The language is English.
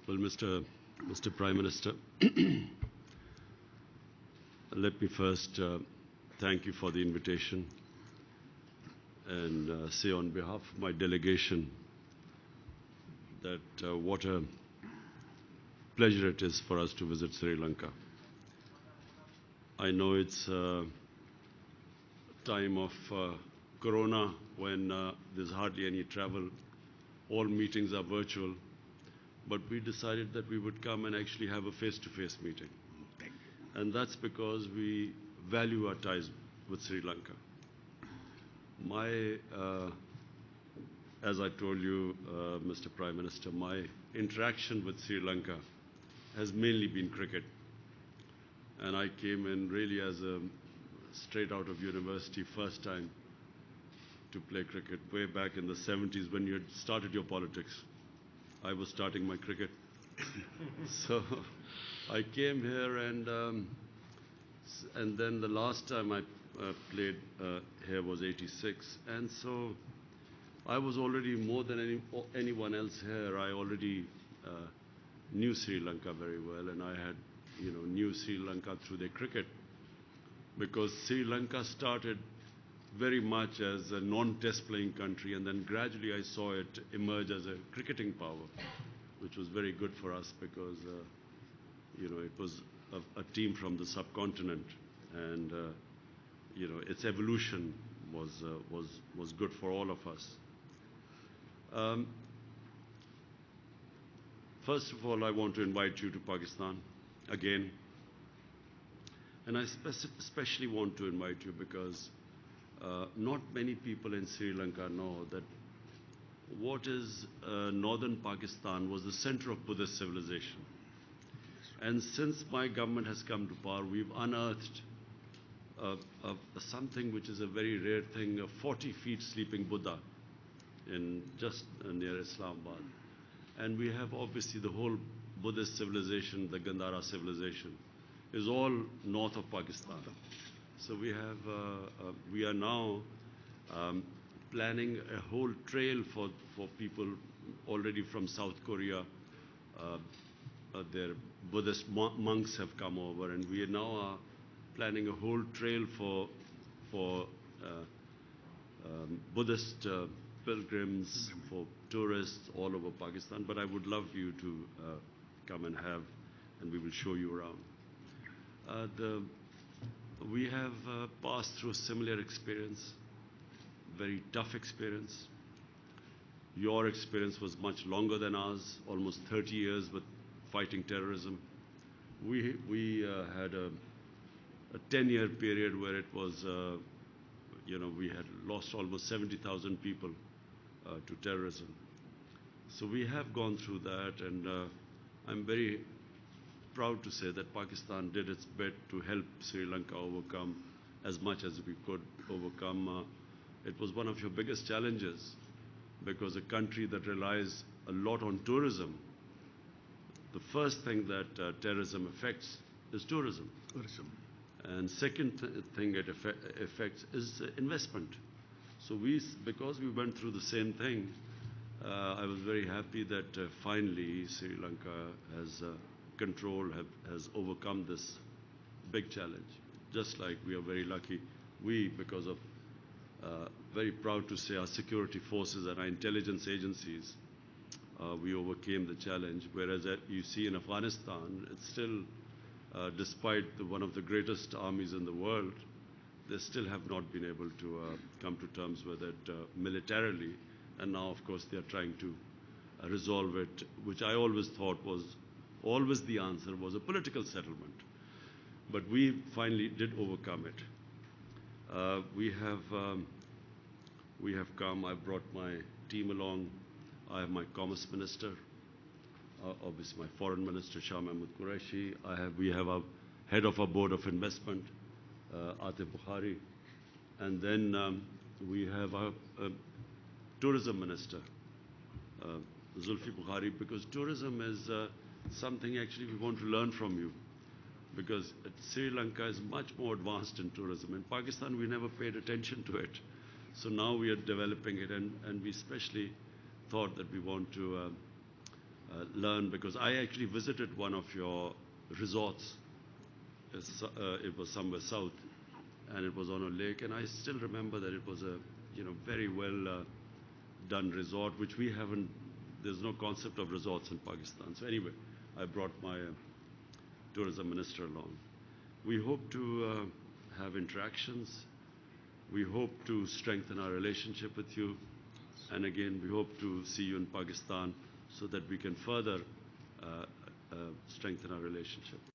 Well, Mr. Prime Minister, let me first thank you for the invitation and say on behalf of my delegation that what a pleasure it is for us to visit Sri Lanka. I know it's a time of Corona when there's hardly any travel. All meetings are virtual. But we decided that we would come and actually have a face-to-face meeting. And that's because we value our ties with Sri Lanka. As I told you, Mr. Prime Minister, my interaction with Sri Lanka has mainly been cricket. And I came in really as a straight out of university, first time to play cricket, way back in the 70s when you had started your politics. I was starting my cricket. So I came here and then the last time I played here was 86. And so I was already more than anyone else here. I already knew Sri Lanka very well, and I had, knew Sri Lanka through their cricket, because Sri Lanka started very much as a non-test playing country, and then gradually I saw it emerge as a cricketing power, which was very good for us because, it was a team from the subcontinent, and, its evolution was good for all of us. First of all, I want to invite you to Pakistan again, and I especially want to invite you because not many people in Sri Lanka know that what is northern Pakistan was the center of Buddhist civilization. And since my government has come to power, we've unearthed something which is a very rare thing, a 40 feet sleeping Buddha in just near Islamabad. And we have obviously the whole Buddhist civilization, the Gandhara civilization, is all north of Pakistan. So we are now planning a whole trail for people already from South Korea. Their Buddhist monks have come over, and we are now planning a whole trail for Buddhist pilgrims, for tourists all over Pakistan. But I would love you to come and we will show you around. We have passed through a similar experience, very tough experience. Your experience was much longer than ours, almost 30 years with fighting terrorism. We had a 10-year period where it was, we had lost almost 70,000 people to terrorism. So we have gone through that, and I'm very proud to say that Pakistan did its bit to help Sri Lanka overcome as much as we could overcome. It was one of your biggest challenges, because a country that relies a lot on tourism, the first thing that terrorism affects is tourism. And second thing it affects is investment. So because we went through the same thing, I was very happy that finally Sri Lanka has has overcome this big challenge. Just like we are very lucky, because of, very proud to say, our security forces and our intelligence agencies, we overcame the challenge. Whereas you see in Afghanistan, it's still, despite one of the greatest armies in the world, they still have not been able to come to terms with it militarily. And now, of course, they are trying to resolve it, which I always thought was always the answer, was a political settlement. But we finally did overcome it. We have come. I brought my team along. I have my Commerce Minister, obviously my Foreign Minister, Shah Mahmood Qureshi. We have our head of our Board of Investment, Atif Bukhari. And then we have our Tourism Minister, Zulfi Bukhari, because tourism is something actually we want to learn from you, because Sri Lanka is much more advanced in tourism. In Pakistan, we never paid attention to it. So now we are developing it, and we especially thought that we want to learn, because I actually visited one of your resorts. It was somewhere south, and it was on a lake, and I still remember that it was a very well done resort, which we haven't. There's no concept of resorts in Pakistan. So anyway, I brought my tourism minister along. We hope to have interactions. We hope to strengthen our relationship with you. And again, we hope to see you in Pakistan so that we can further strengthen our relationship.